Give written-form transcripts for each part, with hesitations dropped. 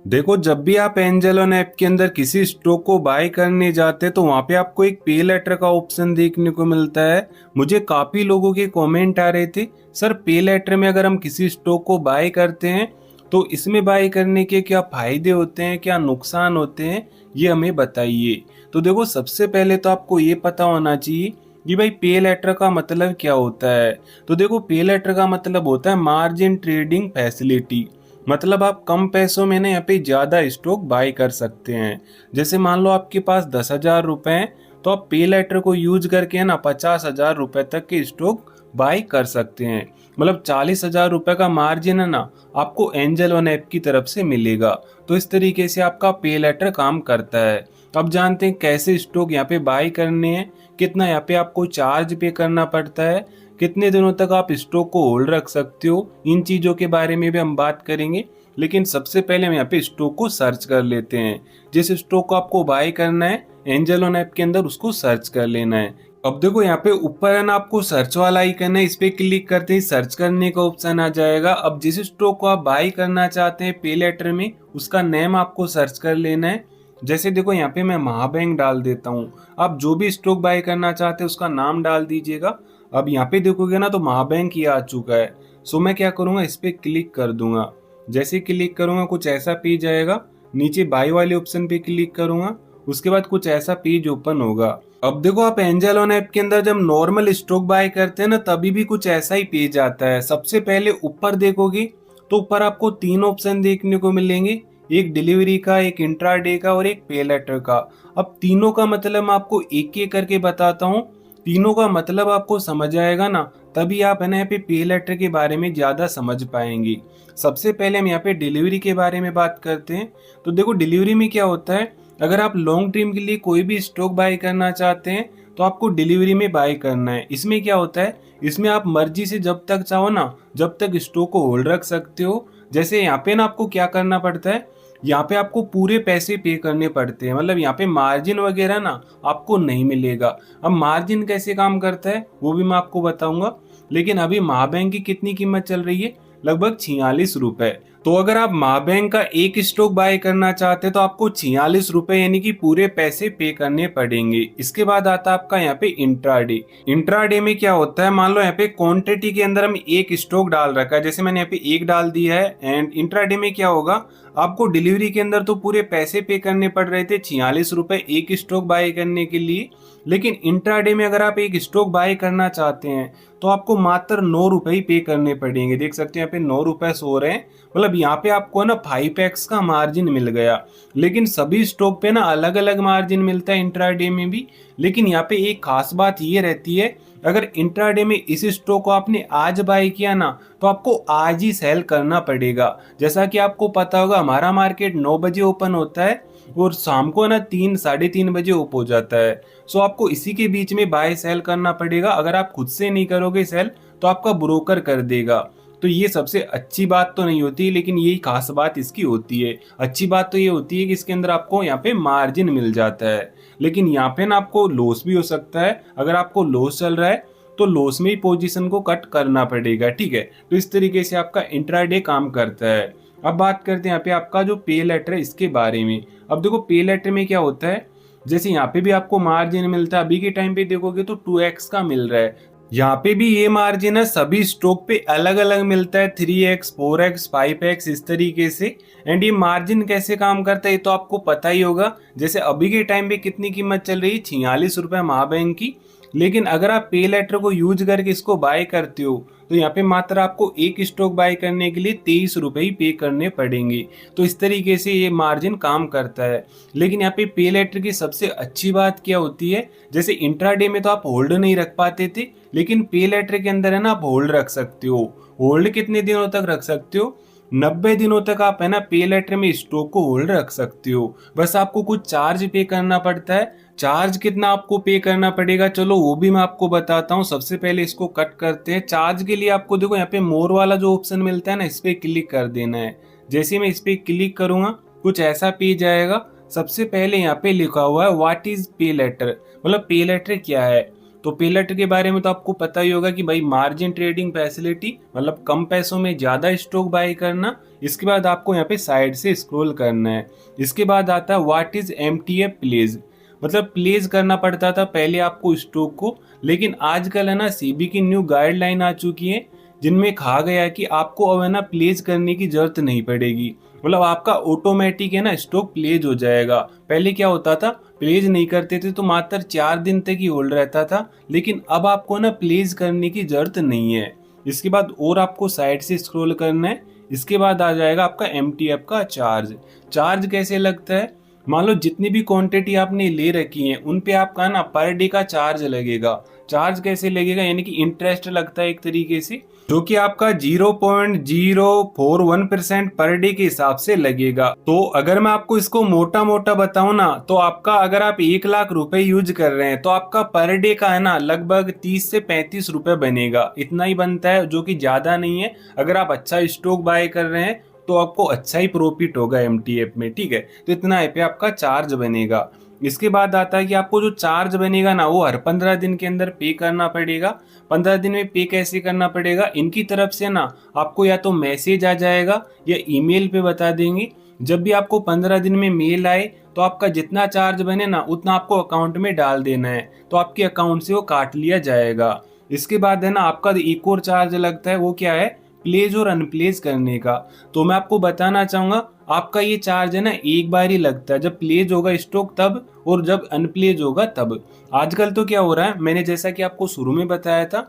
देखो, जब भी आप एंजल ऑन ऐप के अंदर किसी स्टॉक को बाय करने जाते हैं तो वहां पे आपको एक पे लेटर का ऑप्शन देखने को मिलता है। मुझे काफी लोगों के कमेंट आ रहे थे, सर पे लेटर में अगर हम किसी स्टॉक को बाय करते हैं तो इसमें बाय करने के क्या फायदे होते हैं, क्या नुकसान होते हैं, ये हमें बताइए। तो देखो, सबसे पहले तो आपको ये पता होना चाहिए कि भाई पे लेटर का मतलब क्या होता है। तो देखो, पे लेटर का मतलब होता है मार्जिन ट्रेडिंग फैसिलिटी। मतलब आप कम पैसों में ना यहाँ पे ज्यादा स्टॉक बाय कर सकते हैं। जैसे मान लो आपके पास 10,000 रुपए हैं, तो आप पे लेटर को यूज करके ना 50,000 रुपए तक के स्टॉक बाय कर सकते हैं। मतलब 40,000 रुपए का मार्जिन है ना, आपको एंजल वन ऐप की तरफ से मिलेगा। तो इस तरीके से आपका पे लेटर काम करता है। अब जानते हैं कैसे स्टॉक यहाँ पे बाय करने हैं, कितना यहाँ पे आपको चार्ज पे करना पड़ता है, कितने दिनों तक आप स्टॉक को होल्ड रख सकते हो। इन चीजों के बारे में भी हम बात करेंगे। लेकिन सबसे पहले हम यहाँ पे स्टॉक को सर्च कर लेते हैं। जिस स्टॉक को आपको बाय करना है एंजल ऑन ऐप के अंदर, उसको सर्च कर लेना है। अब देखो, यहाँ पे ऊपर है ना आपको सर्च वाला आइकन है, इस पे क्लिक करते ही सर्च करने का ऑप्शन आ जाएगा। अब जिस स्टॉक को आप बाय करना चाहते हैं पे लेटर में, उसका नेम आपको सर्च कर लेना है। जैसे देखो, यहाँ पे मैं महाबैंक डाल देता हूँ। आप जो भी स्टॉक बाय करना चाहते हैं उसका नाम डाल दीजिएगा। अब यहाँ पे देखोगे ना तो महाबैंक ही आ चुका है। सो मैं क्या करूंगा, इस पे क्लिक कर दूंगा। जैसे क्लिक करूंगा कुछ ऐसा पेज आएगा। नीचे बाय वाले ऑप्शन पे क्लिक करूंगा, उसके बाद कुछ ऐसा पेज ओपन होगा। अब देखो, आप एंजल ऑन ऐप के अंदर जब नॉर्मल स्टॉक बाय करते हैं ना, तभी भी कुछ ऐसा ही पेज आता है। सबसे पहले ऊपर देखोगे तो ऊपर आपको तीन ऑप्शन देखने को मिलेंगे, एक डिलीवरी का, एक इंट्राडे का और एक पे लेटर का। अब तीनों का मतलब मैं आपको एक एक करके बताता हूँ। तीनों का मतलब आपको समझ आएगा ना, तभी आप है ना यहाँ पे लेटर के बारे में ज्यादा समझ पाएंगे। सबसे पहले हम यहाँ पे डिलीवरी के बारे में बात करते हैं। तो देखो, डिलीवरी में क्या होता है, अगर आप लॉन्ग टर्म के लिए कोई भी स्टॉक बाय करना चाहते हैं तो आपको डिलीवरी में बाय करना है। इसमें क्या होता है, इसमें आप मर्जी से जब तक चाहो ना, जब तक स्टॉक को होल्ड रख सकते हो। जैसे यहाँ पे ना आपको क्या करना पड़ता है, यहाँ पे आपको पूरे पैसे पे करने पड़ते हैं। मतलब यहाँ पे मार्जिन वगैरह ना आपको नहीं मिलेगा। अब मार्जिन कैसे काम करता है वो भी मैं आपको बताऊंगा। लेकिन अभी महाबैंक की कितनी कीमत चल रही है, लगभग 46 रुपए। तो अगर आप महाबैंक का एक स्टॉक बाय करना चाहते हैं तो आपको 46 रुपए यानी कि पूरे पैसे पे करने पड़ेंगे। इसके बाद आता है आपका यहाँ पे इंट्राडे। इंट्राडे में क्या होता है, मान लो यहाँ पे क्वांटिटी के अंदर हम एक स्टॉक डाल रखा है, जैसे मैंने यहाँ पे एक डाल दिया है। एंड इंट्राडे में क्या होगा, आपको डिलीवरी के अंदर तो पूरे पैसे पे करने पड़ रहे थे 46 रुपए एक स्टॉक बाय करने के लिए। लेकिन इंट्राडे में अगर आप एक स्टॉक बाय करना चाहते हैं तो आपको मात्र 9 रुपए ही पे करने पड़ेंगे। देख सकते हैं यहाँ पे 9 रुपए सो रहे हैं। मतलब यहाँ पे आपको ना 5x का मार्जिन मिल गया। लेकिन सभी स्टॉक पे ना अलग अलग मार्जिन मिलता है इंट्राडे में भी। लेकिन यहाँ पे एक खास बात ये रहती है, अगर इंट्राडे में इस स्टॉक को आपने आज बाय किया ना तो आपको आज ही सेल करना पड़ेगा। जैसा कि आपको पता होगा, हमारा मार्केट 9 बजे ओपन होता है और शाम को ना 3 साढ़े 3 बजे ओप हो जाता है। सो आपको इसी के बीच में बाय सेल करना पड़ेगा। अगर आप खुद से नहीं करोगे सेल तो आपका ब्रोकर कर देगा। तो ये सबसे अच्छी बात तो नहीं होती, लेकिन यही खास बात इसकी होती है। अच्छी बात तो ये होती है कि इसके अंदर आपको यहाँ पे मार्जिन मिल जाता है। लेकिन यहाँ पे ना आपको लॉस भी हो सकता है। अगर आपको लॉस चल रहा है तो लॉस में ही पोजीशन को कट करना पड़ेगा, ठीक है। तो इस तरीके से आपका इंट्राडे काम करता है। अब बात करते हैं यहाँ पे आपका जो पे लेटर है इसके बारे में। अब देखो, पे लेटर में क्या होता है, जैसे यहाँ पे भी आपको मार्जिन मिलता है, अभी के टाइम पे देखोगे तो 2x का मिल रहा है। यहाँ पे भी ये मार्जिन है, सभी स्टॉक पे अलग अलग मिलता है, 3x 4x 5x इस तरीके से। एंड ये मार्जिन कैसे काम करता है ये तो आपको पता ही होगा। जैसे अभी के टाइम पे कितनी कीमत चल रही है, 46 रुपए महाबैंक की। लेकिन अगर आप पे लेटर को यूज करके इसको बाय करते हो तो यहाँ पे मात्र आपको एक स्टॉक बाय करने के लिए 23 रुपए ही पे करने पड़ेंगे। तो इस तरीके से ये मार्जिन काम करता है। लेकिन यहाँ पे लेटर की सबसे अच्छी बात क्या होती है, जैसे इंट्राडे में तो आप होल्ड नहीं रख पाते थे, लेकिन पे लेटर के अंदर है ना आप होल्ड रख सकते हो। होल्ड कितने दिनों तक रख सकते हो, 90 दिनों तक आप है ना पे लेटर में स्टॉक को होल्ड रख सकते हो। बस आपको कुछ चार्ज पे करना पड़ता है। चार्ज कितना आपको पे करना पड़ेगा, चलो वो भी मैं आपको बताता हूँ। सबसे पहले इसको कट करते हैं। चार्ज के लिए आपको देखो यहाँ पे मोर वाला जो ऑप्शन मिलता है ना, इस पे क्लिक कर देना है। जैसे मैं इस पे क्लिक करूंगा कुछ ऐसा पेज आएगा। सबसे पहले यहाँ पे लिखा हुआ है व्हाट इज पे लेटर, मतलब पे लेटर क्या है। तो पे लेटर के बारे में तो आपको पता ही होगा कि भाई मार्जिन ट्रेडिंग फैसिलिटी मतलब कम पैसों में ज़्यादा स्टॉक बाय करना। इसके बाद आपको यहाँ पे साइड से स्क्रॉल करना है। इसके बाद आता है व्हाट इज एमटीएफ प्लेज, मतलब प्लेज करना पड़ता था पहले आपको स्टॉक को, लेकिन आजकल है ना सेबी की न्यू गाइडलाइन आ चुकी है जिनमें कहा गया है कि आपको अब है ना प्लेज करने की जरूरत नहीं पड़ेगी, मतलब आपका ऑटोमेटिक है ना स्टॉक प्लेज हो जाएगा। पहले क्या होता था, प्लेज नहीं करते थे तो मात्र 4 दिन तक ही होल्ड रहता था, लेकिन अब आपको ना प्लेज करने की जरूरत नहीं है। इसके बाद और आपको साइड से स्क्रॉल करना है। इसके बाद आ जाएगा आपका एमटीएफ का चार्ज। चार्ज कैसे लगता है, मान लो जितनी भी क्वांटिटी आपने ले रखी है उन पे आपका ना पर डे का चार्ज लगेगा। चार्ज कैसे लगेगा, यानी कि इंटरेस्ट लगता है एक तरीके से, जो कि आपका 0.041% पर डे के हिसाब से लगेगा। तो अगर मैं आपको इसको मोटा मोटा बताऊं ना, तो आपका अगर आप 1 लाख रुपए यूज कर रहे हैं तो आपका पर डे का है ना लगभग 30 से 35 रुपए बनेगा, इतना ही बनता है, जो कि ज्यादा नहीं है। अगर आप अच्छा स्टॉक बाय कर रहे हैं तो आपको अच्छा ही प्रॉफिट होगा एमटीएफ में, ठीक है। तो इतना पे आपका चार्ज बनेगा। इसके बाद आता है कि आपको जो चार्ज बनेगा ना वो हर 15 दिन के अंदर पे करना पड़ेगा। 15 दिन में पे कैसे करना पड़ेगा, इनकी तरफ से ना आपको या तो मैसेज आ जाएगा या ईमेल पे बता देंगे। जब भी आपको 15 दिन में मेल आए तो आपका जितना चार्ज बने ना उतना आपको अकाउंट में डाल देना है, तो आपके अकाउंट से वो काट लिया जाएगा। इसके बाद है ना आपका एक और चार्ज लगता है, वो क्या है, प्लेज और अनप्लेज करने का। तो मैं आपको बताना चाहूंगा आपका ये चार्ज है ना एक बार ही लगता है, जब प्लेज होगा स्टॉक तब, और जब अनप्लेज होगा तब। आजकल तो क्या हो रहा है, मैंने जैसा कि आपको शुरू में बताया था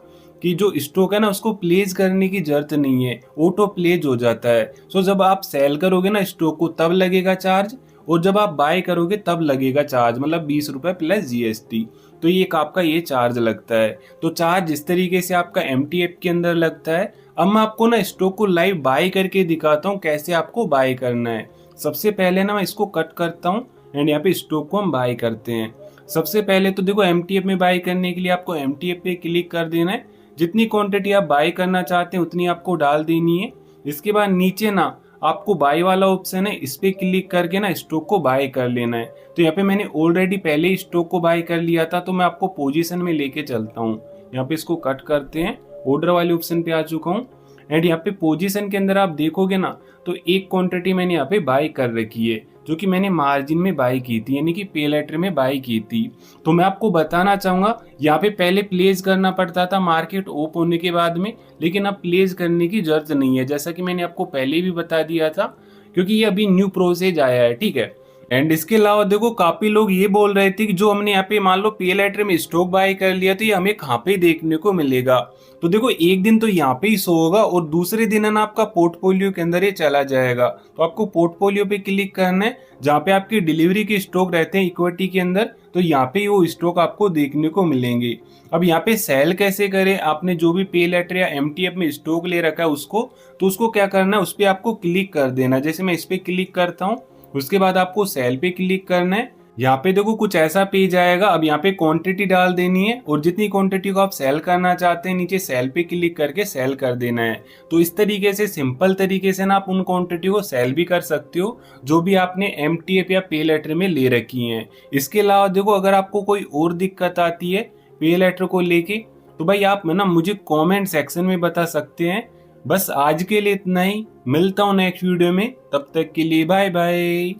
कि जो स्टॉक है ना उसको प्लेज करने की जरूरत नहीं है, ऑटो प्लेज हो जाता है। सो जब आप सेल करोगे ना स्टॉक को तब लगेगा चार्ज, और जब आप बाय करोगे तब लगेगा चार्ज, मतलब 20 रुपए प्लस जीएसटी। तो ये एक आपका ये चार्ज लगता है। तो चार्ज इस तरीके से आपका एमटीएफ के अंदर लगता है। अब मैं आपको ना स्टॉक को लाइव बाय करके दिखाता हूँ कैसे आपको बाय करना है। सबसे पहले ना मैं इसको कट करता हूँ एंड यहाँ पे स्टॉक को हम बाय करते हैं। सबसे पहले तो देखो एमटीएफ में बाय करने के लिए आपको एमटीएफ पे क्लिक कर देना है। जितनी क्वांटिटी आप बाय करना चाहते हैं उतनी आपको डाल देनी है। इसके बाद नीचे ना आपको बाय वाला ऑप्शन है, इस पे क्लिक करके ना स्टॉक को बाय कर लेना है। तो यहाँ पे मैंने ऑलरेडी पहले ही स्टॉक को बाय कर लिया था, तो मैं आपको पोजीशन में लेके चलता हूँ। यहाँ पे इसको कट करते हैं, ऑर्डर वाले ऑप्शन पे आ चुका हूँ। एंड यहाँ पे पोजीशन के अंदर आप देखोगे ना तो एक क्वांटिटी मैंने यहाँ पे बाय कर रखी है, जो कि मैंने मार्जिन में बाय की थी, यानी कि पे लेटर में बाय की थी। तो मैं आपको बताना चाहूंगा यहाँ पे पहले प्लेस करना पड़ता था मार्केट ओप होने के बाद में, लेकिन अब प्लेस करने की जरूरत नहीं है, जैसा कि मैंने आपको पहले भी बता दिया था, क्योंकि ये अभी न्यू प्रोसेस आया है, ठीक है। एंड इसके अलावा देखो काफी लोग ये बोल रहे थे कि जो हमने यहाँ पे मान लो पे लेटर में स्टॉक बाय कर लिया तो ये हमें कहाँ पे देखने को मिलेगा। तो देखो एक दिन तो यहाँ पे ही शो होगा और दूसरे दिन है ना आपका पोर्टफोलियो के अंदर ये चला जाएगा। तो आपको पोर्टफोलियो पे क्लिक करना है, जहाँ पे आपकी डिलीवरी के स्टॉक रहते हैं इक्विटी के अंदर, तो यहाँ पे वो स्टॉक आपको देखने को मिलेंगे। अब यहाँ पे सेल कैसे करें, आपने जो भी पे लेटर या एमटीएफ में स्टॉक ले रखा है उसको, तो उसको क्या करना है, उस पर आपको क्लिक कर देना। जैसे मैं इस पे क्लिक करता हूँ, उसके बाद आपको सेल पे क्लिक करना है। यहाँ पे देखो कुछ ऐसा पेज आएगा। अब यहाँ पे क्वांटिटी डाल देनी है और जितनी क्वांटिटी को आप सेल करना चाहते हैं नीचे सेल पे क्लिक करके सेल कर देना है। तो इस तरीके से सिंपल तरीके से ना आप उन क्वांटिटी को सेल भी कर सकते हो जो भी आपने एमटीएफ या पे लेटर में ले रखी हैं। इसके अलावा देखो अगर आपको कोई और दिक्कत आती है पे लेटर को लेके, तो भाई आप ना मुझे कॉमेंट सेक्शन में बता सकते हैं। बस आज के लिए इतना ही, मिलता हूँ नेक्स्ट वीडियो में, तब तक के लिए बाय बाय।